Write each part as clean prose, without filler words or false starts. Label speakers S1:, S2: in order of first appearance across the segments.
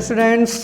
S1: Students,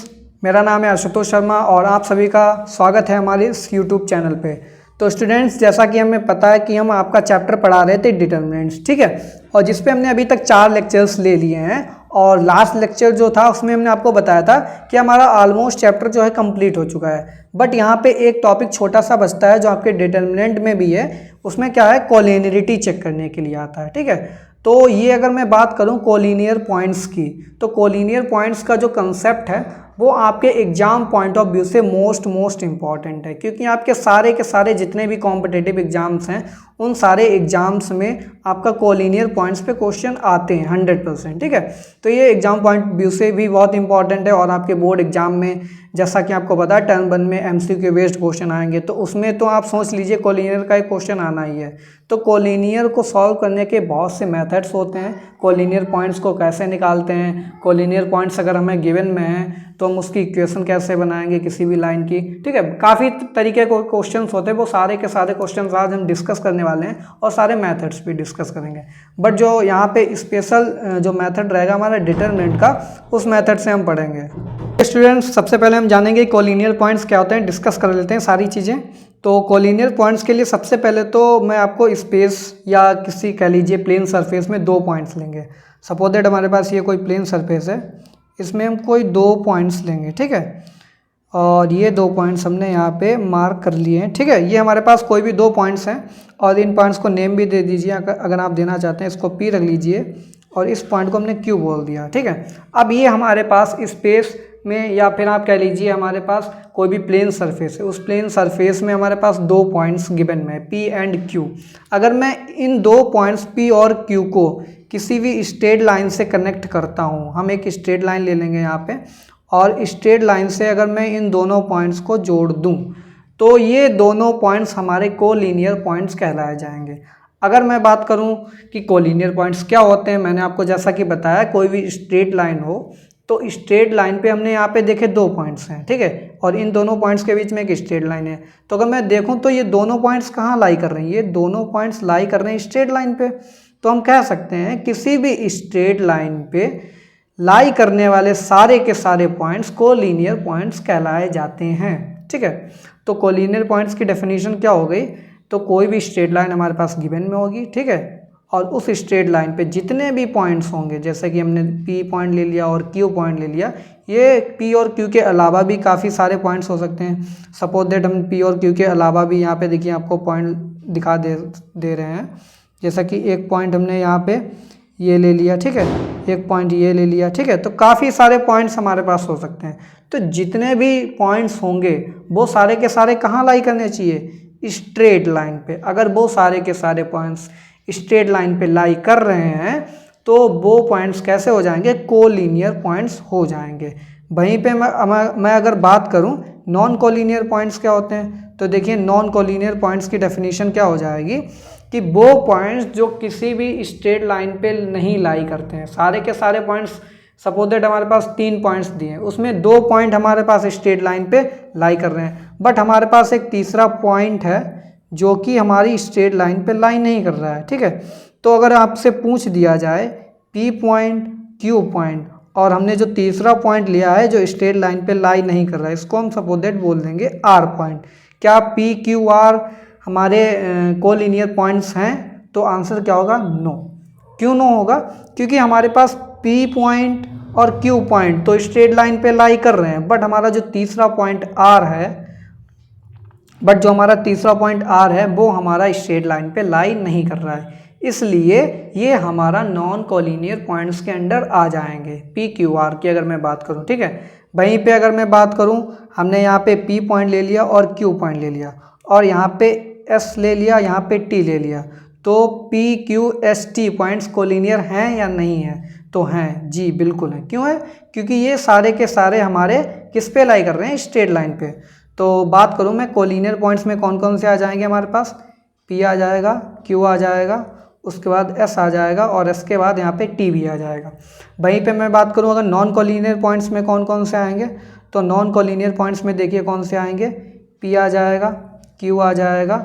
S1: मेरा नाम है आशुतोष शर्मा और आप सभी का स्वागत है हमारे इस यूट्यूब चैनल पे। तो स्टूडेंट्स, जैसा कि हमें पता है कि हम आपका चैप्टर पढ़ा रहे थे डिटर्मिनेंट्स, ठीक है, और जिस पे हमने अभी तक 4 लेक्चर्स ले लिए हैं और लास्ट लेक्चर जो था उसमें हमने आपको बताया था कि हमारा ऑलमोस्ट चैप्टर जो है कंप्लीट हो चुका है। बट यहाँ पे एक टॉपिक छोटा सा बचता है जो आपके डिटर्मिनेंट में भी है। उसमें क्या है, कोलिनियरिटी चेक करने के लिए आता है, ठीक है। तो ये अगर मैं बात करूं कोलिनियर पॉइंट्स की, तो कोलिनियर पॉइंट्स का जो कंसेप्ट है वो आपके एग्जाम पॉइंट ऑफ व्यू से मोस्ट इंपॉर्टेंट है, क्योंकि आपके सारे के सारे जितने भी कॉम्पिटिटिव एग्जाम्स हैं उन सारे एग्जाम्स में आपका कोलिनियर पॉइंट्स पे क्वेश्चन आते हैं 100%, ठीक है। तो ये एग्जाम पॉइंट व्यू से भी बहुत इंपॉर्टेंट है और आपके बोर्ड एग्जाम में जैसा कि आपको पता है टर्म 1 में MCQ बेस्ड क्वेश्चन आएंगे, तो उसमें तो आप सोच लीजिए कोलिनियर का एक क्वेश्चन आना ही है। तो कोलिनियर को सॉल्व करने के बहुत से मेथड्स होते हैं। कोलिनियर पॉइंट्स को कैसे निकालते हैं, कोलिनियर पॉइंट्स अगर हमें गिवन में हैं तो हम उसकी इक्वेशन कैसे बनाएंगे किसी भी लाइन की, ठीक है। काफ़ी तरीके के क्वेश्चंस होते हैं, वो सारे के सारे क्वेश्चंस आज हम डिस्कस करने वाले हैं और सारे मेथड्स भी डिस्कस करेंगे। बट जो यहाँ पे स्पेशल जो मेथड रहेगा हमारा डिटरमिनेंट का, उस मेथड से हम पढ़ेंगे। स्टूडेंट्स, सबसे पहले हम जानेंगे कोलिनियर पॉइंट्स क्या होते हैं, डिस्कस कर लेते हैं सारी चीज़ें। तो कोलिनियर पॉइंट्स के लिए सबसे पहले तो मैं आपको स्पेस या किसी कह लीजिए प्लेन सरफेस में 2 पॉइंट्स लेंगे। सपोज दैट हमारे पास ये कोई प्लेन सरफेस है, इसमें हम कोई 2 पॉइंट्स लेंगे, ठीक है। और ये 2 पॉइंट्स हमने यहाँ पे मार्क कर लिए हैं, ठीक है। ये हमारे पास कोई भी 2 पॉइंट्स हैं और इन पॉइंट्स को नेम भी दे दीजिए अगर आप देना चाहते हैं। इसको P रख लीजिए और इस पॉइंट को हमने Q बोल दिया, ठीक है। अब ये हमारे पास स्पेस में या फिर आप कह लीजिए हमारे पास कोई भी प्लेन सरफेस है, उस प्लेन सरफेस में हमारे पास 2 पॉइंट्स गिवन में P एंड Q। अगर मैं इन 2 पॉइंट्स P और Q को किसी भी स्ट्रेट लाइन से कनेक्ट करता हूँ, हम एक स्ट्रेट लाइन ले लेंगे यहाँ पे, और स्ट्रेट लाइन से अगर मैं इन दोनों पॉइंट्स को जोड़ दूँ तो ये दोनों पॉइंट्स हमारे कोलिनियर पॉइंट्स कहलाए जाएंगे। अगर मैं बात करूँ कि कोलिनियर पॉइंट्स क्या होते हैं, मैंने आपको जैसा कि बताया कोई भी स्ट्रेट लाइन हो तो स्ट्रेट लाइन पे हमने यहाँ पे देखे 2 पॉइंट्स हैं, ठीक है, और इन दोनों पॉइंट्स के बीच में एक स्ट्रेट लाइन है। तो अगर मैं देखूँ तो ये दोनों पॉइंट्स कहाँ लाई कर रहे हैं, ये दोनों पॉइंट्स लाई कर रहे हैं स्ट्रेट लाइन पे। तो हम कह सकते हैं किसी भी स्ट्रेट लाइन पे लाई करने वाले सारे के सारे पॉइंट्स कोलिनियर पॉइंट्स कहलाए जाते हैं, ठीक है। तो कोलिनियर पॉइंट्स की डेफिनेशन क्या हो गई, तो कोई भी स्ट्रेट लाइन हमारे पास गिवन में होगी, ठीक है, और उस स्ट्रेट लाइन पे जितने भी पॉइंट्स होंगे, जैसे कि हमने P पॉइंट ले लिया और Q पॉइंट ले लिया, ये P और Q के अलावा भी काफ़ी सारे पॉइंट्स हो सकते हैं। सपोज दैट हम P और Q के अलावा भी यहाँ पे देखिए आपको पॉइंट दिखा दे रहे हैं, जैसा कि एक पॉइंट हमने यहाँ पे ये ले लिया, ठीक है, एक पॉइंट ये ले लिया, ठीक है। तो काफ़ी सारे पॉइंट्स हमारे पास हो सकते हैं। तो जितने भी पॉइंट्स होंगे वो सारे के सारे कहाँ लाई करने चाहिए, स्ट्रेट लाइन पे। अगर वो सारे के सारे पॉइंट्स स्ट्रेट लाइन पे लाई कर रहे हैं तो वो पॉइंट्स कैसे हो जाएंगे, कोलिनियर पॉइंट्स हो जाएंगे। वहीं पे मैं अगर बात करूं नॉन कोलिनियर पॉइंट्स क्या होते हैं, तो देखिए नॉन कोलिनियर पॉइंट्स की डेफिनेशन क्या हो जाएगी कि वो पॉइंट्स जो किसी भी स्ट्रेट लाइन पे नहीं लाई करते हैं। सारे के सारे पॉइंट्स, सपोज दैट हमारे पास 3 पॉइंट्स दिए हैं, उसमें 2 पॉइंट हमारे पास स्ट्रेट लाइन पे लाई कर रहे हैं, बट हमारे पास एक तीसरा पॉइंट है जो कि हमारी स्ट्रेट लाइन पे लाई नहीं कर रहा है, ठीक है। तो अगर आपसे पूछ दिया जाए P पॉइंट Q पॉइंट और हमने जो तीसरा पॉइंट लिया है जो स्ट्रेट लाइन पे लाई नहीं कर रहा है, इसको हम सपोज दैट बोल देंगे R पॉइंट। क्या P Q R हमारे कोलिनियर पॉइंट्स हैं, तो आंसर क्या होगा, नो। क्यों नो होगा, क्योंकि हमारे पास P पॉइंट और Q पॉइंट तो स्ट्रेट लाइन पे लाई कर रहे हैं, बट हमारा जो तीसरा पॉइंट R है वो हमारा स्ट्रेट लाइन पे लाई नहीं कर रहा है, इसलिए ये हमारा नॉन कोलिनियर पॉइंट्स के अंडर आ जाएंगे। P Q R की अगर मैं बात करूं, ठीक है। वहीं पे अगर मैं बात करूं, हमने यहाँ पे P पॉइंट ले लिया और Q पॉइंट ले लिया और यहाँ पे S ले लिया, यहाँ पे T ले लिया, तो P Q S T points collinear हैं या नहीं है, तो हैं जी, बिल्कुल है। क्यों है, क्योंकि ये सारे के सारे हमारे किस पे लाई कर रहे हैं, स्ट्रेट लाइन पे। तो बात करूं मैं कोलिनियर पॉइंट्स में कौन कौन से आ जाएंगे, हमारे पास P आ जाएगा, Q आ जाएगा, उसके बाद S आ जाएगा और S के बाद यहाँ पे T भी आ जाएगा। वहीं पे मैं बात करूं अगर नॉन कोलिनियर पॉइंट्स में कौन कौन से आएंगे, तो नॉन कोलिनियर पॉइंट्स में देखिए कौन से आएंगे, P आ जाएगा, Q आ जाएगा,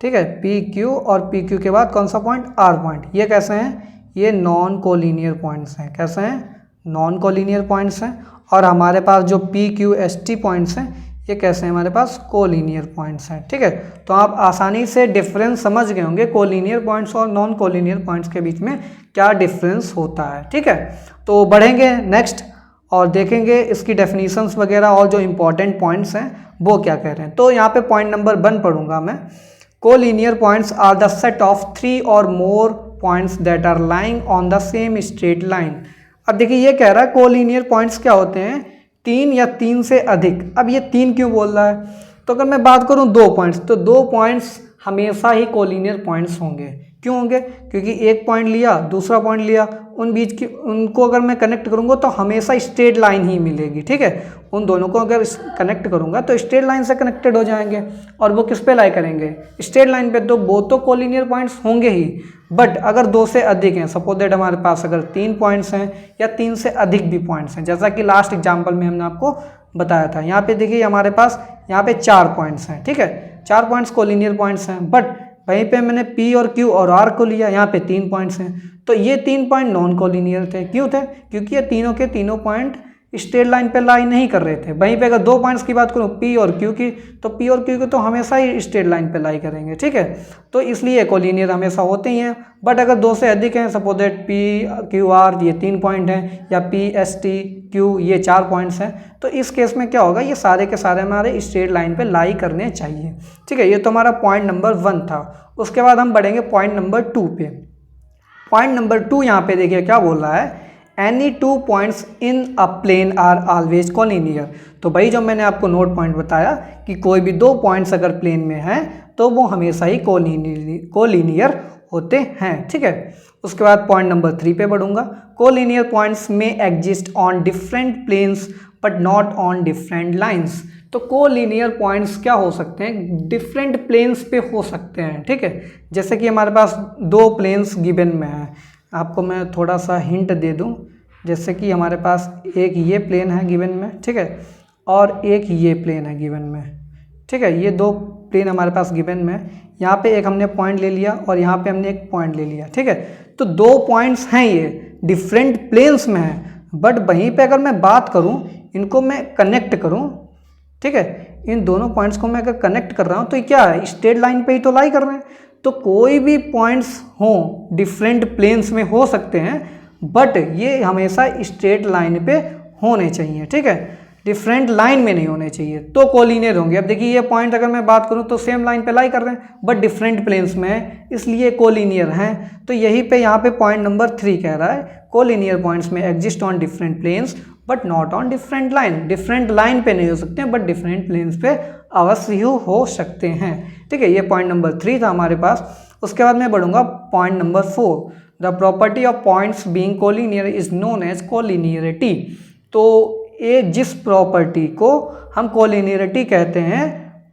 S1: ठीक है, P Q और P Q के बाद कौन सा पॉइंट, R पॉइंट। ये कैसे हैं, ये नॉन कोलिनियर पॉइंट्स हैं। कैसे हैं, नॉन कोलिनियर पॉइंट्स हैं। और हमारे पास जो P Q S T points हैं ये कैसे हैं, हमारे पास कोलिनियर पॉइंट्स हैं। ठीक है, तो आप आसानी से डिफरेंस समझ गए होंगे कोलिनियर पॉइंट्स और नॉन कोलिनियर पॉइंट्स के बीच में क्या डिफरेंस होता है। ठीक है, तो बढ़ेंगे नेक्स्ट और देखेंगे इसकी डेफिनीशंस वगैरह और जो इम्पोर्टेंट पॉइंट्स हैं वो क्या कह रहे हैं। तो यहाँ पे पॉइंट नंबर 1 पढ़ूंगा मैं। Collinear points are the set of 3 और more points that are lying on the same straight line. अब देखिए ये कह रहा है कोलिनियर पॉइंट्स क्या होते हैं, 3 या 3 से अधिक। अब ये 3 क्यों बोल रहा है, तो अगर मैं बात करूँ 2 पॉइंट्स, तो 2 पॉइंट्स हमेशा ही कोलिनियर पॉइंट्स होंगे। क्यों होंगे, क्योंकि एक पॉइंट लिया दूसरा पॉइंट लिया, उन बीच की उनको अगर मैं कनेक्ट करूँगा तो हमेशा स्ट्रेट लाइन ही मिलेगी। ठीक है, उन दोनों को अगर कनेक्ट करूँगा तो स्ट्रेट लाइन से कनेक्टेड हो जाएंगे और वो किस पे लाई करेंगे, स्ट्रेट लाइन पे। तो वो तो कोलिनियर पॉइंट्स होंगे ही, बट अगर 2 से अधिक हैं, सपोज दैट हमारे पास अगर 3 पॉइंट्स हैं या 3 से अधिक भी पॉइंट्स हैं, जैसा कि लास्ट एग्जाम्पल में हमने आपको बताया था। यहाँ पे देखिए हमारे पास यहाँ पे 4 पॉइंट्स हैं। ठीक है, 4 पॉइंट्स कोलिनियर पॉइंट्स हैं, बट वहीं पे मैंने P और Q और R को लिया, यहाँ पे 3 पॉइंट्स हैं, तो ये 3 पॉइंट नॉन कोलिनियर थे। क्यों थे, क्योंकि ये तीनों के तीनों पॉइंट स्ट्रेट लाइन पे लाई नहीं कर रहे थे। वहीं पे अगर 2 पॉइंट्स की बात करूँ P और Q की, तो P और Q तो हमेशा ही स्ट्रेट लाइन पे लाई करेंगे। ठीक है, तो इसलिए कोलिनियर हमेशा होते ही हैं। बट अगर 2 से अधिक हैं, suppose that P Q R ये 3 पॉइंट हैं, या P S T Q ये 4 पॉइंट्स हैं, तो इस केस में क्या होगा, ये सारे के सारे हमारे स्ट्रेट लाइन पे लाई करने चाहिए। ठीक है, ये तो हमारा पॉइंट नंबर 1 था। उसके बाद हम बढ़ेंगे पॉइंट नंबर 2 पे। पॉइंट नंबर 2 यहाँ पे देखिए क्या बोल रहा है, any 2 points in a plane are always collinear. तो भाई जो मैंने आपको नोट पॉइंट बताया कि कोई भी 2 पॉइंट्स अगर प्लेन में हैं तो वो हमेशा ही कोलिनियर होते हैं। ठीक है, उसके बाद पॉइंट नंबर 3 पे बढ़ूंगा। Collinear points may exist on different planes but not on different lines. तो कोलिनियर पॉइंट्स क्या हो सकते हैं, डिफरेंट प्लेन्स पे हो सकते हैं। ठीक है, जैसे कि हमारे पास 2 प्लेन्स गिवन में है, आपको मैं थोड़ा सा हिंट दे दूं, जैसे कि हमारे पास एक ये प्लेन है गिवन में, ठीक है, और एक ये प्लेन है गिवन में। ठीक है, ये 2 प्लेन हमारे पास गिवन में, यहाँ पे एक हमने पॉइंट ले लिया और यहाँ पे हमने एक पॉइंट ले लिया। ठीक है, तो 2 पॉइंट्स हैं, ये डिफरेंट प्लेन्स में हैं, बट वहीं पे अगर मैं बात करूँ, इनको मैं कनेक्ट करूँ, ठीक है, इन दोनों पॉइंट्स को मैं अगर कनेक्ट कर रहा हूँ तो ये क्या है, स्ट्रेट लाइन पे ही तो लाई कर रहे हैं। तो कोई भी पॉइंट्स हों डिफरेंट प्लेन्स में हो सकते हैं, बट ये हमेशा स्ट्रेट लाइन पे होने चाहिए। ठीक है, डिफरेंट लाइन में नहीं होने चाहिए, तो कोलिनियर होंगे। अब देखिए ये पॉइंट अगर मैं बात करूँ तो सेम लाइन पे लाई कर रहे हैं, बट डिफरेंट प्लेन्स में है, इसलिए कोलिनियर हैं। तो यही पे यहाँ पे पॉइंट नंबर 3 कह रहा है, collinear points may exist on different planes but not on different line. Different line पे नहीं हो सकते हैं, बट डिफरेंट प्लेन्स पे अवश्य ही हो सकते हैं। ठीक है, ये पॉइंट नंबर 3 था हमारे पास। उसके बाद मैं बढ़ूंगा point number 4। The property of points being collinear is known as collinearity. तो ये जिस प्रॉपर्टी को हम कोलिनियरिटी कहते हैं,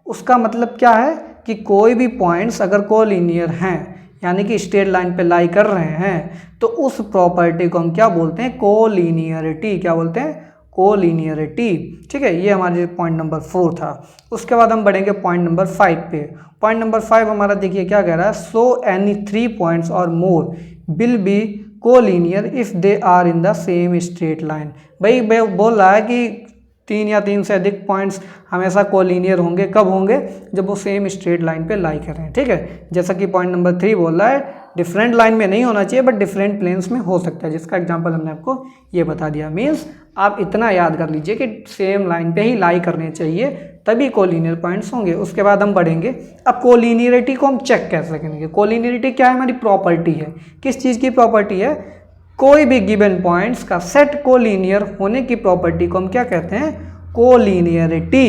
S1: उसका मतलब क्या है कि कोई भी पॉइंट्स अगर कोलिनियर हैं, यानी कि स्ट्रेट लाइन पे लाई कर रहे हैं, तो उस प्रॉपर्टी को हम क्या बोलते हैं, कोलिनियरिटी। क्या बोलते हैं, कोलिनियरिटी। ठीक है, ये हमारे पॉइंट नंबर 4 था। उसके बाद हम बढ़ेंगे पॉइंट नंबर 5 पे। पॉइंट नंबर 5 हमारा देखिए क्या कह रहा है, सो एनी 3 पॉइंट्स और more will be collinear if they are in the same straight line. भाई बोल रहा है कि 3 या 3 से अधिक पॉइंट्स हमेशा कोलिनियर होंगे। कब होंगे, जब वो सेम स्ट्रेट लाइन पे लाई करें। ठीक है, जैसा कि पॉइंट नंबर 3 बोल रहा है, डिफरेंट लाइन में नहीं होना चाहिए, बट डिफरेंट प्लेन्स में हो सकता है, जिसका एग्जांपल हमने आपको ये बता दिया। मीन्स आप इतना याद कर लीजिए कि सेम लाइन पे ही लाई करने चाहिए, तभी कोलिनियर पॉइंट्स होंगे। उसके बाद हम बढ़ेंगे, अब कोलिनियरिटी को हम चेक कैसे करेंगे। कोलिनियरिटी क्या है, हमारी प्रॉपर्टी है। किस चीज़ की प्रॉपर्टी है, कोई भी गिवन पॉइंट्स का सेट कोलिनियर होने की प्रॉपर्टी को हम क्या कहते हैं, कोलिनियरिटी।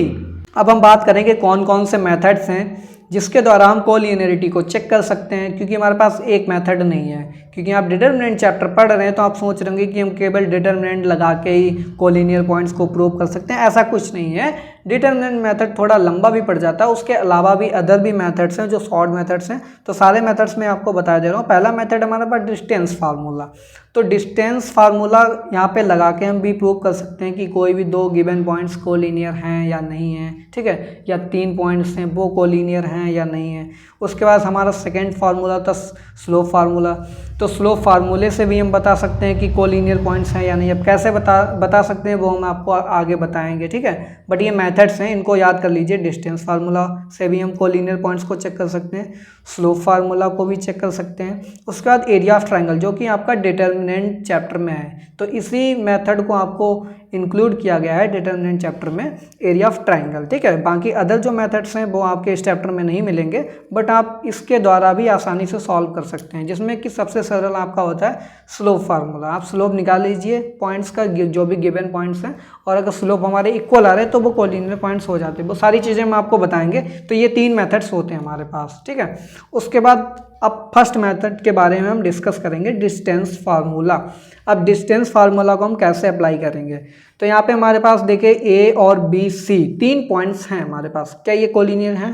S1: अब हम बात करेंगे कौन कौन से मेथड्स हैं जिसके द्वारा हम कोलिनियरिटी को चेक कर सकते हैं, क्योंकि हमारे पास एक मेथड नहीं है। क्योंकि आप डिटरमिनेंट चैप्टर पढ़ रहे हैं तो आप सोच रहे होंगे कि हम केवल डिटरमिनेंट लगा के ही कोलिनियर पॉइंट्स को प्रूव कर सकते हैं, ऐसा कुछ नहीं है। डिटरमिनेंट मेथड थोड़ा लंबा भी पड़ जाता है, उसके अलावा भी अदर भी मेथड्स हैं जो शॉर्ट मेथड्स हैं। तो सारे मेथड्स मैं आपको बता दे रहा हूँ। पहला मेथड हमारे पास डिस्टेंस फार्मूला। तो डिस्टेंस फार्मूला यहाँ पे लगा के हम भी प्रूव कर सकते हैं कि कोई भी 2 गिवन पॉइंट्स कोलिनियर हैं या नहीं है। ठीक है, या 3 पॉइंट्स हैं वो कोलिनियर हैं या नहीं है। उसके बाद हमारा सेकेंड फार्मूला था स्लोप फार्मूला। तो स्लोप फार्मूले से भी हम बता सकते हैं कि कोलिनियर पॉइंट्स हैं या नहीं। अब कैसे बता सकते हैं वो हम आपको आगे बताएंगे, ठीक है। बट ये मेथड्स हैं, इनको याद कर लीजिए। डिस्टेंस फार्मूला से भी हम कोलिनियर पॉइंट्स को चेक कर सकते हैं, स्लोप फार्मूला को भी चेक कर सकते हैं। उसके बाद एरिया ऑफ ट्रायंगल, जो कि आपका डिटर्मिनेंट चैप्टर में है, तो इसी मेथड को आपको इंक्लूड किया गया है डिटर्मिनेंट चैप्टर में, एरिया ऑफ ट्रायंगल, ठीक है। बाकी अदर जो मेथड्स हैं वो आपके इस चैप्टर में नहीं मिलेंगे, बट आप इसके द्वारा भी आसानी से सॉल्व कर सकते हैं, जिसमें कि सबसे सरल आपका होता है स्लोप फार्मूला। आप स्लोप निकाल लीजिए पॉइंट्स का, जो भी गिवन पॉइंट्स हैं, और अगर स्लोप हमारे इक्वल आ रहे हैं तो वो कोलिनियर पॉइंट्स हो जाते हैं। वो सारी चीज़ें हम आपको बताएंगे। तो ये 3 मेथड्स होते हैं हमारे पास, ठीक है। उसके बाद अब फर्स्ट मेथड के बारे में हम डिस्कस करेंगे, डिस्टेंस फार्मूला। अब डिस्टेंस फार्मूला को हम कैसे अप्लाई करेंगे, तो यहाँ पे हमारे पास देखिए ए और बी सी 3 पॉइंट्स हैं हमारे पास। क्या ये कोलिनियर हैं?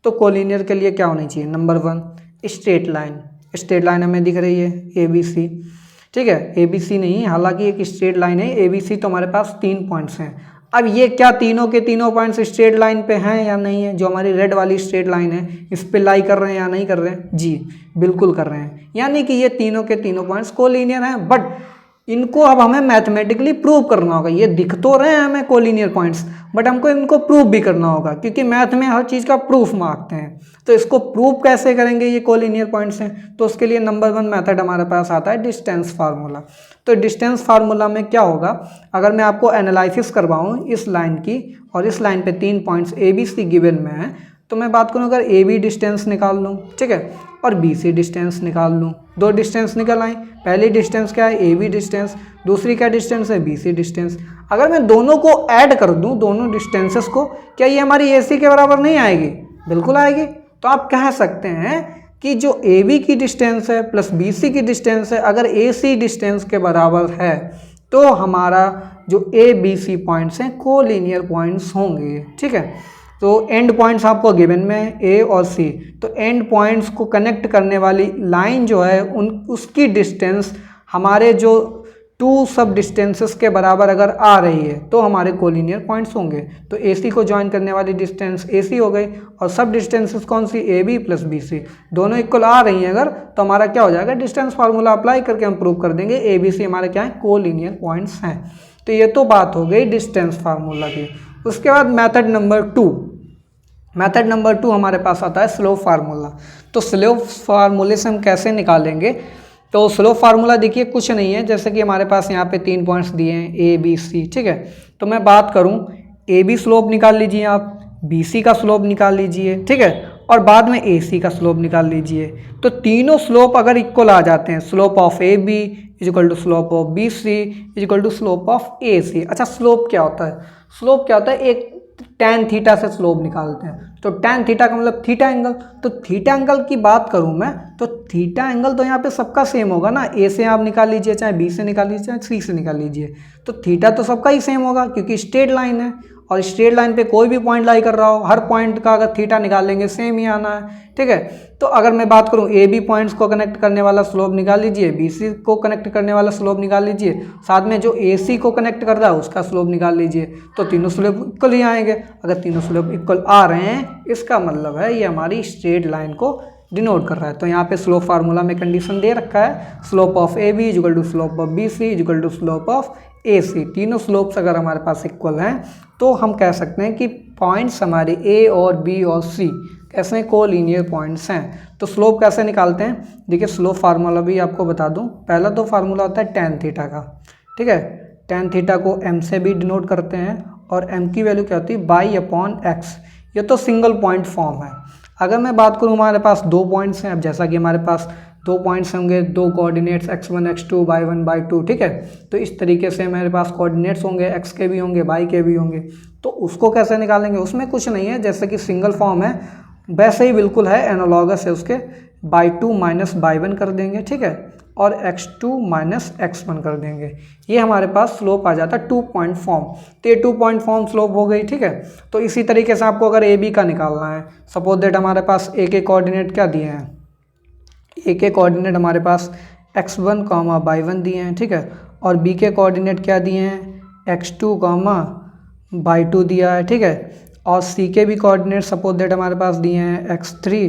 S1: तो कोलिनियर के लिए क्या होनी चाहिए? Number 1 straight line. Straight line हमें दिख रही है ए बी सी, ठीक है। ए बी सी नहीं, हालांकि एक स्ट्रेट लाइन है ए बी सी, तो हमारे पास 3 पॉइंट्स हैं। अब ये क्या तीनों के तीनों पॉइंट्स स्ट्रेट लाइन पे हैं या नहीं है? जो हमारी रेड वाली स्ट्रेट लाइन है इस पे लाई कर रहे हैं या नहीं कर रहे हैं? जी बिल्कुल कर रहे हैं, यानी कि ये तीनों के तीनों पॉइंट्स कोलिनियर हैं। बट इनको अब हमें मैथमेटिकली प्रूव करना होगा। ये दिख तो रहे हैं हमें कोलिनियर पॉइंट्स, बट हमको इनको प्रूव भी करना होगा, क्योंकि मैथ में हर चीज़ का प्रूफ मांगते हैं। तो इसको प्रूव कैसे करेंगे ये कोलिनियर पॉइंट्स हैं? तो उसके लिए नंबर 1 मेथड हमारे पास आता है डिस्टेंस फार्मूला। तो डिस्टेंस फार्मूला में क्या होगा, अगर मैं आपको एनालिसिस करवाऊँ इस लाइन की, और इस लाइन पे 3 points A B C given में है, तो मैं बात करूँ अगर ए बी डिस्टेंस निकाल लूँ, ठीक है, और बी सी डिस्टेंस निकाल लूँ, 2 डिस्टेंस निकल आए। पहली डिस्टेंस क्या है? A B distance. दूसरी क्या डिस्टेंस है? B C distance. अगर मैं दोनों को ऐड कर दूँ, दोनों डिस्टेंसेस को, क्या ये हमारी ए सी के बराबर नहीं आएगी? बिल्कुल आएगी। तो आप कह सकते हैं कि जो ए बी की डिस्टेंस है प्लस बी सी की डिस्टेंस है, अगर ए सी डिस्टेंस के बराबर है तो हमारा जो ए बी सी पॉइंट्स हैं कोलिनियर पॉइंट्स होंगे, ठीक है। तो एंड पॉइंट्स आपको गिवन में ए और सी, तो एंड पॉइंट्स को कनेक्ट करने वाली लाइन जो है उसकी डिस्टेंस हमारे जो 2 सब डिस्टेंसेस के बराबर अगर आ रही है तो हमारे कोलिनियर पॉइंट्स होंगे। तो ए सी को ज्वाइन करने वाली डिस्टेंस ए सी हो गई, और सब डिस्टेंसेस कौन सी? A B plus B C, दोनों इक्वल आ रही हैं अगर, तो हमारा क्या हो जाएगा? डिस्टेंस फार्मूला अप्लाई करके हम प्रूव कर देंगे ए बी सी हमारे क्या है? कोलिनियर पॉइंट्स हैं। तो ये तो बात हो गई डिस्टेंस फार्मूला की। उसके बाद मेथड नंबर 2, मेथड नंबर 2 हमारे पास आता है स्लोप फार्मूला। तो स्लोप फार्मूले से हम कैसे निकालेंगे? तो स्लोप फार्मूला देखिए कुछ नहीं है, जैसे कि हमारे पास यहाँ पे 3 पॉइंट्स दिए हैं ए बी सी, ठीक है। तो मैं बात करूँ, ए बी स्लोप निकाल लीजिए आप, बी सी का स्लोप निकाल लीजिए, ठीक है, और बाद में ए सी का स्लोप निकाल लीजिए। तो तीनों स्लोप अगर इक्वल आ जाते हैं, slope of A B is equal to slope of B C is equal to slope of A C. अच्छा, स्लोप क्या होता है? स्लोप क्या होता है? एक tan थीटा से स्लोप निकालते हैं। तो tan थीटा का मतलब थीटा एंगल। तो थीटा एंगल की बात करूं मैं, तो थीटा एंगल तो यहाँ पे सबका सेम होगा ना, ए से आप निकाल लीजिए, चाहे बी से निकाल लीजिए, चाहे सी से निकाल लीजिए, तो थीटा तो सबका ही सेम होगा, क्योंकि स्ट्रेट लाइन है, और स्ट्रेट लाइन पे कोई भी पॉइंट लाई कर रहा हो, हर पॉइंट का अगर थीटा निकालेंगे सेम ही आना है, ठीक है। तो अगर मैं बात करूं, ए बी पॉइंट्स को कनेक्ट करने वाला स्लोप निकाल लीजिए, बी सी को कनेक्ट करने वाला स्लोप निकाल लीजिए, साथ में जो ए सी को कनेक्ट कर रहा है उसका स्लोप निकाल लीजिए, तो तीनों स्लोप इक्वल ही आएंगे। अगर तीनों स्लोप इक्वल आ रहे हैं, इसका मतलब है ये हमारी स्ट्रेट लाइन को डिनोट कर रहा है। तो यहाँ पे स्लोप फार्मूला में कंडीशन दे रखा है, slope of A B equal to slope of B C equal to slope of A C. तीनों स्लोप्स अगर हमारे पास इक्वल हैं तो हम कह सकते हैं कि पॉइंट्स हमारे ए और बी और सी कैसे कोलिनियर पॉइंट्स हैं। तो स्लोप कैसे निकालते हैं? देखिए, स्लोप फार्मूला भी आपको बता दूं। पहला तो फार्मूला होता है tan थीटा का, ठीक है। tan थीटा को m से भी डिनोट करते हैं, और m की वैल्यू क्या होती है? By upon x। ये तो सिंगल पॉइंट फॉर्म है। अगर मैं बात करूँ, हमारे पास 2 पॉइंट्स हैं। अब जैसा कि हमारे पास 2 पॉइंट्स होंगे, 2 coordinates x1 x2 y1 y2, ठीक है। तो इस तरीके से मेरे पास कोऑर्डिनेट्स होंगे, x के भी होंगे, y के भी होंगे। तो उसको कैसे निकालेंगे? उसमें कुछ नहीं है, जैसे कि सिंगल फॉर्म है वैसे ही बिल्कुल है, एनालॉगस है उसके। y2 माइनस y1 कर देंगे, ठीक है, और x2 माइनस x1 कर देंगे। ये हमारे पास स्लोप आ जाता है 2 पॉइंट फॉर्म। तो ये 2 पॉइंट फॉर्म स्लोप हो गई, ठीक है। तो इसी तरीके से आपको अगर ए बी का निकालना है, सपोज दैट हमारे पास ए के कोऑर्डिनेट क्या दिए हैं? ए के कोऑर्डिनेट हमारे पास x1 कॉमा y1 दिए हैं, ठीक है, और बी के कोऑर्डिनेट क्या दिए हैं? x2 कॉमा y2 दिया है, ठीक है, और सी के भी कोऑर्डिनेट सपोज दैट हमारे पास दिए हैं x3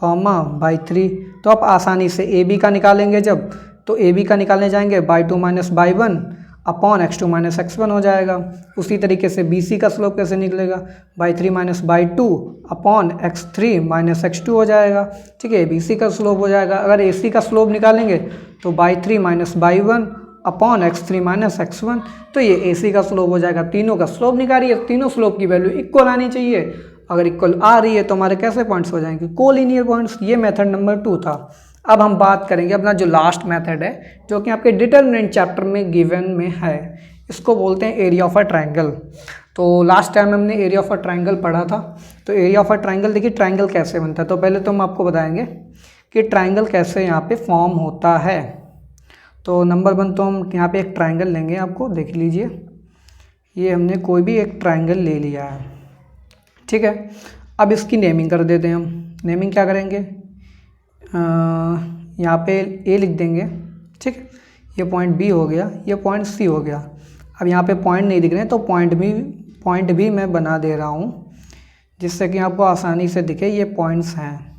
S1: कॉमा बाई 3। तो आप आसानी से ए बी का निकालेंगे जब, तो ए बी का निकालने जाएंगे by 2 minus by 1 upon x2 minus x1 हो जाएगा। उसी तरीके से बी सी का स्लोप कैसे निकलेगा, by 3 minus by 2 upon x3 minus x2 हो जाएगा। ठीक है, बी सी का स्लोप हो जाएगा। अगर ए सी का स्लोप निकालेंगे तो by 3 minus by 1 upon x3 minus x1, तो ये ए सी का स्लोप हो जाएगा। तीनों का स्लोप निकालिए, तीनों स्लोप की वैल्यू इक्वल आनी चाहिए। अगर इक्वल आ रही है तो हमारे कैसे पॉइंट्स हो जाएंगे, कोलिनियर पॉइंट्स। ये मेथड नंबर 2 था। अब हम बात करेंगे अपना जो लास्ट मेथड है, जो कि आपके डिटरमिनेंट चैप्टर में गिवन में है। इसको बोलते हैं एरिया ऑफ अ ट्रायंगल। तो लास्ट टाइम हमने एरिया ऑफ अ ट्रायंगल पढ़ा था। तो एरिया ऑफ अ ट्रायंगल, देखिए ट्रायंगल कैसे बनता है। तो पहले तो हम आपको बताएंगे कि ट्रायंगल कैसे यहाँ पे फॉर्म होता है। तो नंबर 1 तो हम यहाँ पे एक ट्रायंगल लेंगे, आपको देख लीजिए। ये हमने कोई भी एक ट्रायंगल ले लिया है, ठीक है। अब इसकी नेमिंग कर देते हैं हम। नेमिंग क्या करेंगे, यहाँ पे ए लिख देंगे, ठीक है। ये पॉइंट बी हो गया, ये पॉइंट सी हो गया। अब यहाँ पे पॉइंट नहीं दिख रहे हैं तो पॉइंट भी मैं बना दे रहा हूँ, जिससे कि आपको आसानी से दिखे ये पॉइंट्स हैं।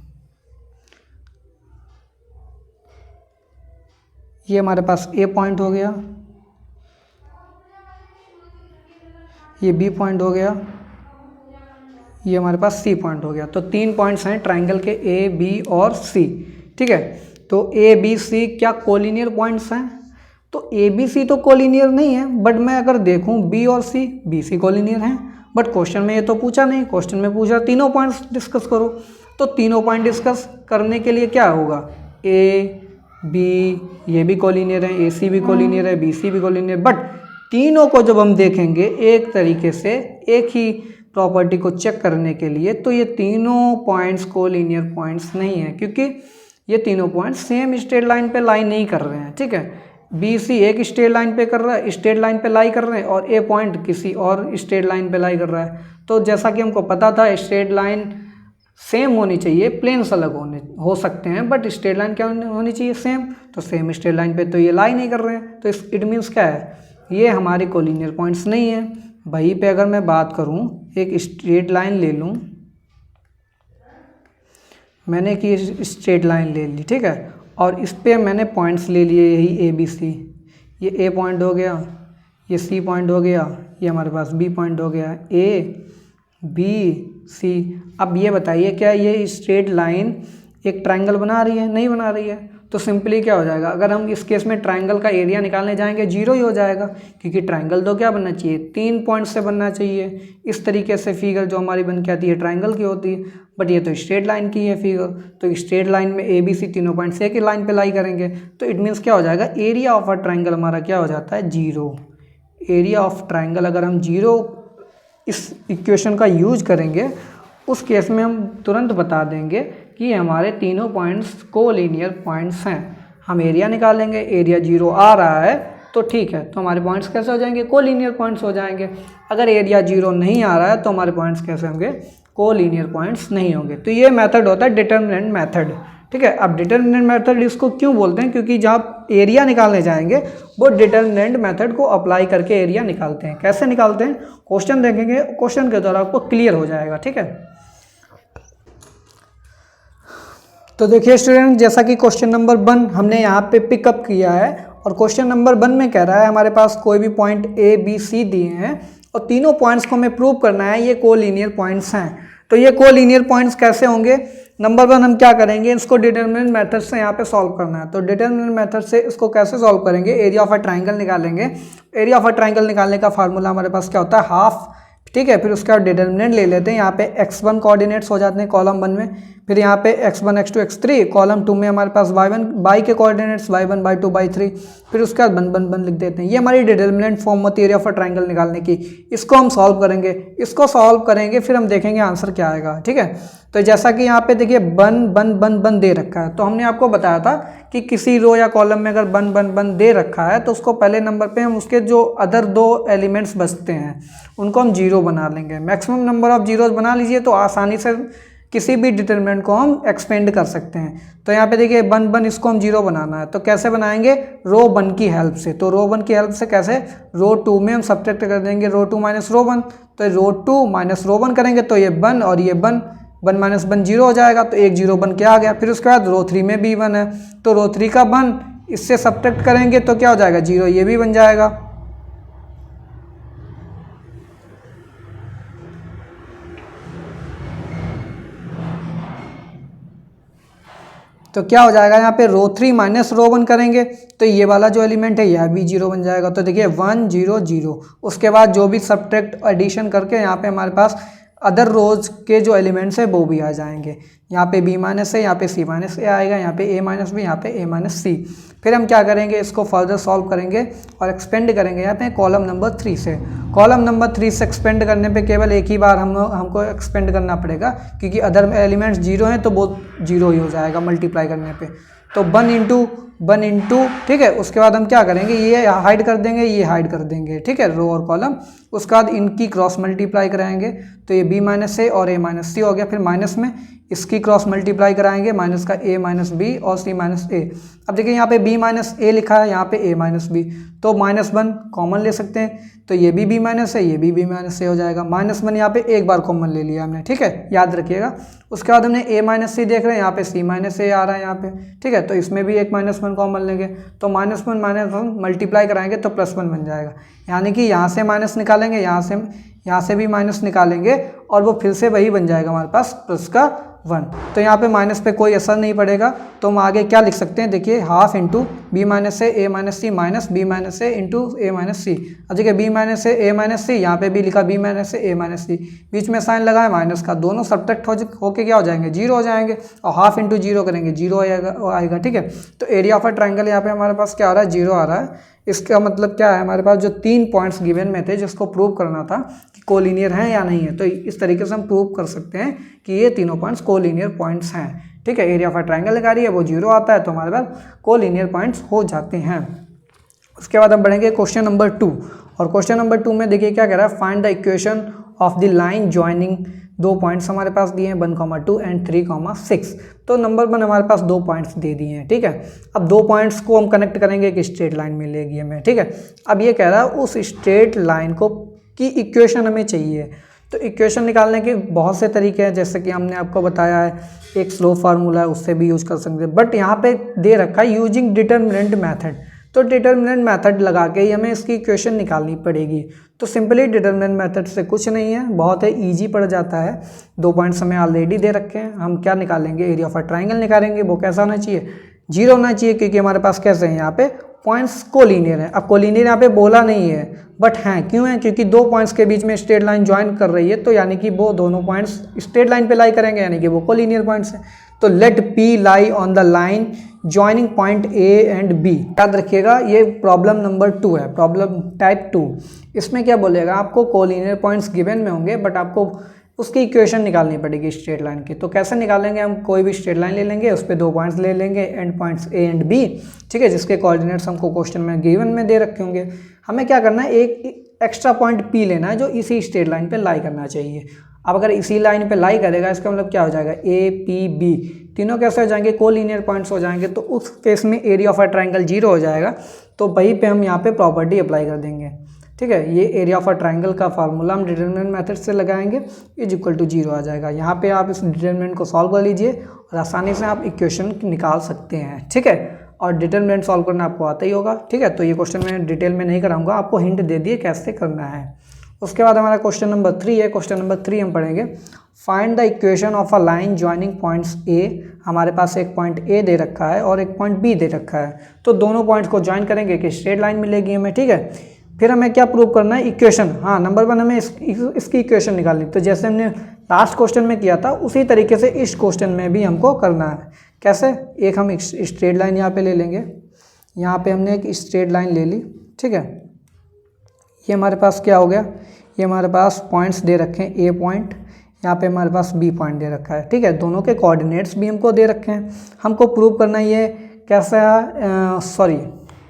S1: ये हमारे पास ए पॉइंट हो गया, ये बी पॉइंट हो गया, ये हमारे पास सी पॉइंट हो गया। तो 3 पॉइंट्स हैं ट्रायंगल के, ए बी और सी, ठीक है। तो ए बी सी क्या कोलिनियर पॉइंट्स हैं, तो ए बी सी तो कोलिनियर नहीं है, बट मैं अगर देखूं बी और सी, बी सी कोलिनियर हैं। बट क्वेश्चन में ये तो पूछा नहीं, क्वेश्चन में पूछा तीनों पॉइंट्स डिस्कस करो। तो तीनों पॉइंट डिस्कस करने के लिए क्या होगा, ए बी ये भी कोलिनियर है, ए सी भी कोलिनियर है, बी सी भी कोलिनियर। बट तीनों को जब हम देखेंगे एक तरीके से, एक ही प्रॉपर्टी को चेक करने के लिए, तो ये तीनों पॉइंट्स कोलिनियर पॉइंट्स नहीं है, क्योंकि ये तीनों पॉइंट्स सेम स्ट्रेट लाइन पे लाई नहीं कर रहे हैं, ठीक है। बी सी एक स्ट्रेट लाइन पे कर रहा है, स्ट्रेट लाइन पे लाई कर रहे हैं, और ए पॉइंट किसी और स्ट्रेट लाइन पे लाई कर रहा है। तो जैसा कि हमको पता था स्ट्रेट लाइन सेम होनी चाहिए, प्लेन्स अलग हो सकते हैं, बट स्ट्रेट लाइन क्या होनी चाहिए, सेम। तो सेम स्ट्रेट लाइन पे तो ये लाई नहीं कर रहे हैं, तो इट मीन्स क्या है, ये हमारे कोलिनियर पॉइंट्स नहीं है। वहीं पे अगर मैं बात करूं, एक स्ट्रेट लाइन ले लूं, मैंने एक स्ट्रेट लाइन ले ली, ठीक है, और इस पे मैंने पॉइंट्स ले लिए यही ए बी सी। ये ए पॉइंट हो गया, ये सी पॉइंट हो गया, ये हमारे पास बी पॉइंट हो गया, ए बी सी। अब ये बताइए क्या ये स्ट्रेट लाइन एक ट्रायंगल बना रही है, नहीं बना रही है। तो सिंपली क्या हो जाएगा, अगर हम इस केस में ट्रायंगल का एरिया निकालने जाएंगे 0 ही हो जाएगा, क्योंकि ट्रायंगल तो क्या बनना चाहिए, 3 पॉइंट से बनना चाहिए। इस तरीके से फिगर जो हमारी बन के आती है ट्रायंगल की होती है, बट ये तो स्ट्रेट लाइन की है फिगर। तो स्ट्रेट लाइन में ए बी सी तीनों पॉइंट्स एक ही लाइन पे लाई करेंगे, तो इट मीन्स क्या हो जाएगा, एरिया ऑफ अ ट्रायंगल हमारा क्या हो जाता है, 0। एरिया ऑफ ट्रायंगल अगर हम 0 इस इक्वेशन का यूज करेंगे, उस केस में हम तुरंत बता देंगे कि हमारे तीनों पॉइंट्स कोलिनियर पॉइंट्स हैं। हम एरिया निकालेंगे, एरिया 0 आ रहा है तो ठीक है, तो हमारे पॉइंट्स कैसे हो जाएंगे, कोलिनियर पॉइंट्स हो जाएंगे। अगर एरिया 0 नहीं आ रहा है तो हमारे पॉइंट्स कैसे होंगे, कोलिनियर पॉइंट्स नहीं होंगे। तो ये मेथड होता है डिटरमिनेंट मेथड, ठीक है। अब डिटरमिनेंट मेथड इसको क्यों बोलते हैं, क्योंकि जब आप एरिया निकालने जाएंगे वो डिटरमिनेंट मेथड को अप्लाई करके एरिया निकालते हैं। कैसे निकालते हैं, क्वेश्चन देखेंगे, क्वेश्चन के द्वारा आपको क्लियर हो जाएगा, ठीक है। तो देखिए स्टूडेंट, जैसा कि क्वेश्चन नंबर 1 हमने यहाँ पे पिकअप किया है, और क्वेश्चन नंबर 1 में कह रहा है हमारे पास कोई भी पॉइंट ए बी सी दिए हैं और तीनों पॉइंट्स को हमें प्रूव करना है ये कोलिनियर पॉइंट्स हैं। तो ये कोलिनियर पॉइंट्स कैसे होंगे, नंबर 1 हम क्या करेंगे, इसको डिटरमिनेंट मेथड से यहाँ पे सॉल्व करना है। तो डिटरमिनेंट मेथड से इसको कैसे सॉल्व करेंगे, एरिया ऑफ अ ट्रायंगल निकालेंगे। एरिया ऑफ अ ट्रायंगल निकालने का फार्मूला हमारे पास क्या होता है, हाफ, ठीक है। फिर उसके बाद डिटरमिनेंट ले लेते हैं, यहाँ पे x1 कोऑर्डिनेट्स हो जाते हैं कॉलम 1 में, फिर यहाँ पे x1 x2 x3, कॉलम 2 में हमारे पास y1 y के कोऑर्डिनेट्स y1 y2 y3, फिर उसके बाद 1 1 1 लिख देते हैं। ये हमारी डिटरमिनेंट फॉर्म होती है एरिया ऑफ अ ट्रायंगल निकालने की। इसको हम सॉल्व करेंगे, इसको सॉल्व करेंगे, फिर हम देखेंगे आंसर क्या आएगा, ठीक है। तो जैसा कि यहाँ पे देखिए 1 1 1 1 दे रखा है, तो हमने आपको बताया था कि किसी रो या कॉलम में अगर 1 1 1 दे रखा है तो उसको पहले नंबर पे हम उसके जो अदर 2 एलिमेंट्स बचते हैं उनको हम 0 बना लेंगे। मैक्सिमम नंबर ऑफ जीरोज बना लीजिए तो आसानी से किसी भी डिटरमिनेंट को हम एक्सपेंड कर सकते हैं। तो यहाँ पे देखिए 1 1 इसको हम 0 बनाना है, तो कैसे बनाएंगे, रो 1 की हेल्प से। तो रो 1 की हेल्प से कैसे, रो 2 में हम सब्ट्रैक्ट कर देंगे रो 2 माइनस रो 1, तो रो 2 माइनस रो 1 करेंगे तो ये 1 और ये 1 1 माइनस 1 जीरो हो जाएगा, तो एक जीरो बन के आ गया। फिर उसके बाद रो 3 में भी 1 है, तो रो 3 का 1 इससे सब्ट्रैक्ट करेंगे तो क्या हो जाएगा, जीरो, ये भी बन जाएगा। तो क्या हो जाएगा यहाँ पे रो 3 माइनस रो 1 करेंगे तो ये वाला जो एलिमेंट है यह भी जीरो बन जाएगा। तो देखिए 1 0 0, उसके बाद जो भी सब्ट्रैक्ट एडिशन करके यहाँ पे हमारे पास अदर रोज के जो एलिमेंट्स है वो भी आ जाएंगे। यहाँ पे b माइनस है, यहाँ पे c माइनस ए आएगा, यहाँ पे a माइनस बी, यहाँ पे a माइनस सी। फिर हम क्या करेंगे, इसको फर्दर सॉल्व करेंगे और एक्सपेंड करेंगे यहाँ पे कॉलम नंबर 3 से। कॉलम नंबर 3 से एक्सपेंड करने पे केवल एक ही बार हमको एक्सपेंड करना पड़ेगा, क्योंकि अदर एलिमेंट्स जीरो हैं तो वो जीरो ही हो जाएगा मल्टीप्लाई करने पे। तो 1 इंटू ठीक है। उसके बाद हम क्या करेंगे, ये हाइड कर देंगे, ये हाइड कर देंगे, ठीक है, रो और कॉलम। उसके बाद इनकी क्रॉस मल्टीप्लाई कराएंगे तो ये b माइनस ए और a माइनस सी हो गया। फिर माइनस में इसकी क्रॉस मल्टीप्लाई कराएंगे, माइनस का a माइनस बी और c माइनस ए। अब देखिए यहाँ पे b माइनस ए लिखा है, यहाँ पे a माइनस बी, तो -1 कॉमन ले सकते हैं, तो ये भी b माइनस है, ये भी b माइनस ए हो जाएगा। -1 यहाँ पे एक बार कॉमन ले लिया हमने, ठीक है, याद रखिएगा। उसके बाद हमने a माइनस सी देख रहे हैं, यहाँ पे c माइनस ए आ रहा है यहाँ पे, ठीक है, तो इसमें भी एक -1 कॉमन लेंगे, तो -1 मल्टीप्लाई कराएंगे तो +1 बन जाएगा। यानी कि यहाँ से माइनस निकालेंगे, यहाँ से भी माइनस निकालेंगे और वो फिर से वही बन जाएगा हमारे पास प्लस का 1। तो यहाँ पे माइनस पे कोई असर नहीं पड़ेगा, तो हम आगे क्या लिख सकते हैं, देखिए हाफ इंटू बी माइनस ए ए माइनस सी माइनस बी माइनस ए इंटू ए माइनस सी। अब देखिए बी माइनस ए माइनस सी, यहाँ पे भी लिखा बी माइनस ए माइनस सी, बीच में साइन लगा है माइनस का, दोनों सब्ट्रैक्ट होके क्या हो जाएंगे, जीरो हो जाएंगे, और हाफ इंटू जीरो करेंगे जीरो आएगा, ठीक है। तो एरिया ऑफ अ ट्राइंगल यहाँ पे हमारे पास क्या आ रहा है, जीरो आ रहा है। इसका मतलब क्या है, हमारे पास जो 3 पॉइंट्स गिवन में थे जिसको प्रूव करना था कि कोलिनियर हैं या नहीं है, तो इस तरीके से हम प्रूव कर सकते हैं कि ये तीनों पॉइंट्स कोलिनियर पॉइंट्स हैं, ठीक है। एरिया ऑफ अ ट्राइंगल लगा रही है, वो जीरो आता है, तो हमारे पास कोलिनियर पॉइंट्स हो जाते हैं। उसके बाद हम बढ़ेंगे क्वेश्चन नंबर 2, और क्वेश्चन नंबर 2 में देखिए क्या कह रहा है, find the equation of the line joining, 2 points हमारे पास दिए हैं 1,2 एंड 3,6। तो नंबर 1 हमारे पास 2 पॉइंट्स दे दिए हैं, ठीक है। अब 2 पॉइंट्स को हम कनेक्ट करेंगे, एक स्ट्रेट लाइन मिलेगी हमें, ठीक है। अब ये कह रहा है उस स्ट्रेट लाइन को की इक्वेशन हमें चाहिए। तो इक्वेशन निकालने के बहुत से तरीके हैं, जैसे कि हमने आपको बताया है, एक स्लो फार्मूला है, उससे भी यूज कर सकते हैं, बट यहाँ पे दे रखा है यूजिंग डिटर्मिनेंट मेथड। तो डिटर्मिनेंट मेथड लगा के ही हमें इसकी इक्वेशन निकालनी पड़ेगी। तो सिंपली डिटर्मिनेंट मेथड से कुछ नहीं है, बहुत है, ईजी पड़ जाता है। 2 पॉइंट्स हमें ऑलरेडी दे रखे हैं, हम क्या निकालेंगे, एरिया ऑफ अ ट्राइंगल निकालेंगे। वो कैसा होना चाहिए, जीरो होना चाहिए, क्योंकि हमारे पास कैसे हैं यहाँ पे पॉइंट्स कोलिनियर है। अब कोलिनियर यहाँ पे बोला नहीं है, बट हैं, क्यों है, क्योंकि 2 पॉइंट्स के बीच में स्ट्रेट लाइन ज्वाइन कर रही है, तो यानी कि वो दोनों पॉइंट्स स्ट्रेट लाइन पे लाई करेंगे, यानी कि वो कोलिनियर पॉइंट्स हैं। तो let P lie on the line joining point A and B। याद रखिएगा ये प्रॉब्लम नंबर 2 है, प्रॉब्लम टाइप 2। इसमें क्या बोलेगा, आपको कोलिनियर पॉइंट्स गिवन में होंगे, बट आपको उसकी इक्वेशन निकालनी पड़ेगी स्ट्रेट लाइन की। तो कैसे निकालेंगे, हम कोई भी स्ट्रेट लाइन ले लेंगे, उस पर 2 पॉइंट्स ले लेंगे, and points A and B, ठीक है, जिसके कोऑर्डिनेट्स हमको क्वेश्चन में गिवन में दे रखे होंगे। हमें क्या करना है, एक एक्स्ट्रा पॉइंट P लेना है जो इसी स्ट्रेट लाइन पे लाई करना चाहिए। अब अगर इसी लाइन पे लाई करेगा, इसका मतलब क्या हो जाएगा, A P B तीनों कैसे हो जाएंगे, कोलिनियर पॉइंट्स हो जाएंगे। तो उस केस में area of a triangle zero हो जाएगा, तो वहीं पे हम यहाँ पे प्रॉपर्टी अप्लाई कर देंगे, ठीक है। ये एरिया ऑफ अ ट्राइंगल का फार्मूला हम डिटरमिनेंट मेथड से लगाएंगे, इज इक्वल टू जीरो आ जाएगा। यहाँ पे आप इस डिटरमिनेंट को सॉल्व कर लीजिए और आसानी से आप इक्वेशन निकाल सकते हैं, ठीक है। और डिटरमिनेंट सॉल्व करना आपको आता ही होगा, ठीक है। तो ये क्वेश्चन मैं डिटेल में नहीं कराऊंगा, आपको हिंट दे दिए कैसे करना है। उसके बाद हमारा क्वेश्चन नंबर 3 है। क्वेश्चन नंबर 3 हम पढ़ेंगे, find the equation of a line joining points A। हमारे पास एक पॉइंट A दे रखा है और एक पॉइंट B दे रखा है, तो दोनों पॉइंट्स को ज्वाइन करेंगे कि स्ट्रेट लाइन मिलेगी हमें, ठीक है। फिर हमें क्या प्रूव करना है, इक्वेशन। हाँ, नंबर 1 हमें इसकी इक्वेशन निकालनी। तो जैसे हमने लास्ट क्वेश्चन में किया था, उसी तरीके से इस क्वेश्चन में भी हमको करना है। कैसे, एक हम स्ट्रेट लाइन यहाँ पे ले लेंगे, यहाँ पे हमने एक स्ट्रेट लाइन ले ली, ठीक है। ये हमारे पास क्या हो गया, ये हमारे पास पॉइंट्स दे रखे हैं, A पॉइंट, यहाँ पे हमारे पास B पॉइंट दे रखा है, ठीक है। दोनों के कोऑर्डिनेट्स भी हमको दे रखे हैं। हमको प्रूव करना है ये कैसा,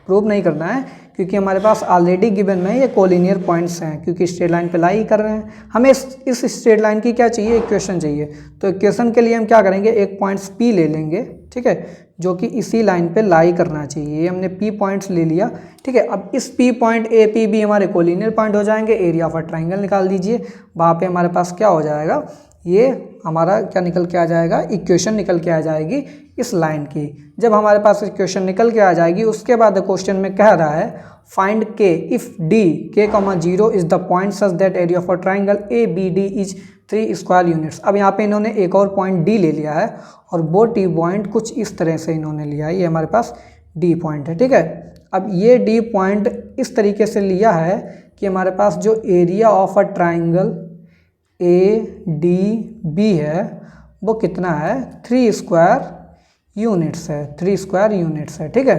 S1: प्रूव नहीं करना है, क्योंकि हमारे पास ऑलरेडी गिवन में ये कोलिनियर पॉइंट्स हैं, क्योंकि स्ट्रेट लाइन पे लाई कर रहे हैं। हमें इस स्ट्रेट लाइन की क्या चाहिए, इक्वेशन चाहिए। तो इक्वेशन के लिए हम क्या करेंगे, एक पॉइंट्स P ले लेंगे, ठीक है, जो कि इसी लाइन पे लाई करना चाहिए। ये हमने P पॉइंट्स ले लिया, ठीक है। अब इस P point A P B हमारे कोलिनियर पॉइंट हो जाएंगे। एरिया ऑफ अ ट्राइंगल निकाल दीजिए, वहाँ पे हमारे पास क्या हो जाएगा, ये हमारा क्या निकल के आ जाएगा, इक्वेशन निकल के आ जाएगी इस लाइन की। जब हमारे पास इक्वेशन निकल के आ जाएगी उसके बाद क्वेश्चन में कह रहा है find K if D K comma 0 is the point such that area of a triangle A B D is 3 square units. अब यहाँ पे इन्होंने एक और पॉइंट डी ले लिया है और वो डी पॉइंट कुछ इस तरह से इन्होंने लिया है, ये हमारे पास डी पॉइंट है, ठीक है। अब ये डी पॉइंट इस तरीके से लिया है कि हमारे पास जो area of a triangle A D B है वो कितना है, 3 स्क्वायर यूनिट्स है, 3 स्क्वायर यूनिट्स है, ठीक है।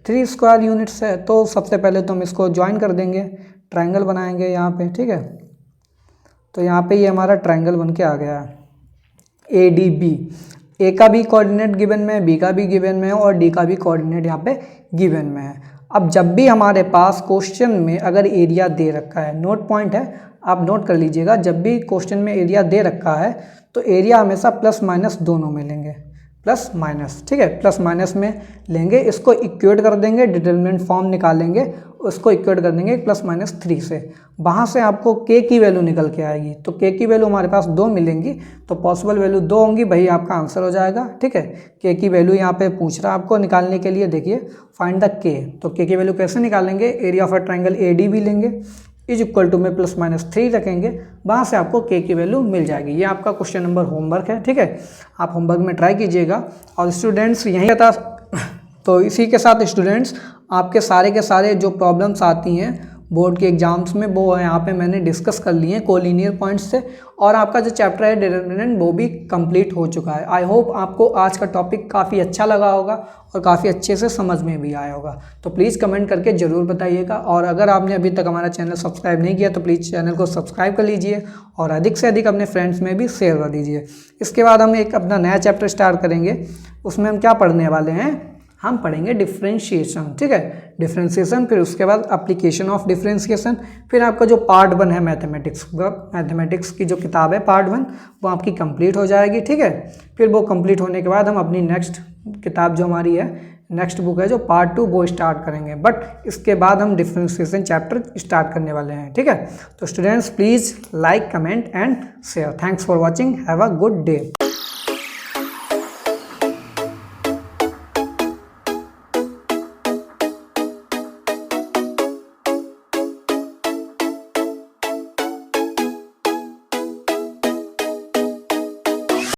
S1: 3 स्क्वायर यूनिट्स है तो सबसे पहले तो हम इसको ज्वाइन कर देंगे, ट्राइंगल बनाएंगे यहाँ पे, ठीक है। तो यहाँ पे ये हमारा ट्राइंगल बन के आ गया ए डी बी। ए का भी कोऑर्डिनेट गिवन में है, बी का भी गिवन में है और डी का भी कोऑर्डिनेट यहाँ पे गिवन में है। अब जब भी हमारे पास क्वेश्चन में अगर एरिया दे रखा है, नोट पॉइंट है, आप नोट कर लीजिएगा, जब भी क्वेश्चन में एरिया दे रखा है तो एरिया हमेशा प्लस माइनस दोनों में लेंगे, प्लस माइनस, ठीक है, प्लस माइनस में लेंगे, इसको इक्वेट कर देंगे, डिटरमिनेंट फॉर्म निकालेंगे, उसको इक्वेट कर देंगे प्लस माइनस 3 से। वहाँ से आपको के की वैल्यू निकल के आएगी, तो के की वैल्यू हमारे पास 2 मिलेंगी, तो पॉसिबल वैल्यू 2 होंगी, वही आपका आंसर हो जाएगा, ठीक है। के की वैल्यू यहाँ पे पूछ रहा है आपको निकालने के लिए, देखिए फाइंड द के, तो के की वैल्यू कैसे निकालेंगे, area of a triangle A D B लेंगे, इज इक्वल टू में प्लस माइनस 3 रखेंगे, वहाँ से आपको के की वैल्यू मिल जाएगी। ये आपका क्वेश्चन नंबर होमवर्क है, ठीक है, आप होमवर्क में ट्राई कीजिएगा। और स्टूडेंट्स यहीं था, तो इसी के साथ स्टूडेंट्स आपके सारे के सारे जो प्रॉब्लम्स आती हैं बोर्ड के एग्जाम्स में वो यहाँ पे मैंने डिस्कस कर लिए हैं कोलिनियर पॉइंट्स से, और आपका जो चैप्टर है डिटरमिनेंट वो भी कंप्लीट हो चुका है। आई होप आपको आज का टॉपिक काफ़ी अच्छा लगा होगा और काफ़ी अच्छे से समझ में भी आया होगा। तो प्लीज़ कमेंट करके ज़रूर बताइएगा, और अगर आपने अभी तक हमारा चैनल सब्सक्राइब नहीं किया तो प्लीज़ चैनल को सब्सक्राइब कर लीजिए और अधिक से अधिक अपने फ्रेंड्स में भी शेयर कर दीजिए। इसके बाद हम एक अपना नया चैप्टर स्टार्ट करेंगे, उसमें हम क्या पढ़ने वाले हैं, हम पढ़ेंगे डिफ्रेंशिएशन, ठीक है, डिफ्रेंशिएशन, फिर उसके बाद एप्लीकेशन ऑफ डिफ्रेंशिएशन, फिर आपका जो पार्ट 1 है मैथमेटिक्स की जो किताब है पार्ट 1 वो आपकी कंप्लीट हो जाएगी, ठीक है। फिर वो कंप्लीट होने के बाद हम अपनी नेक्स्ट किताब जो हमारी है, नेक्स्ट बुक है जो पार्ट 2 वो स्टार्ट करेंगे, बट इसके बाद हम डिफ्रेंशिएशन चैप्टर स्टार्ट करने वाले हैं, ठीक है। तो students please like, comment and share. Thanks for watching, have a good day.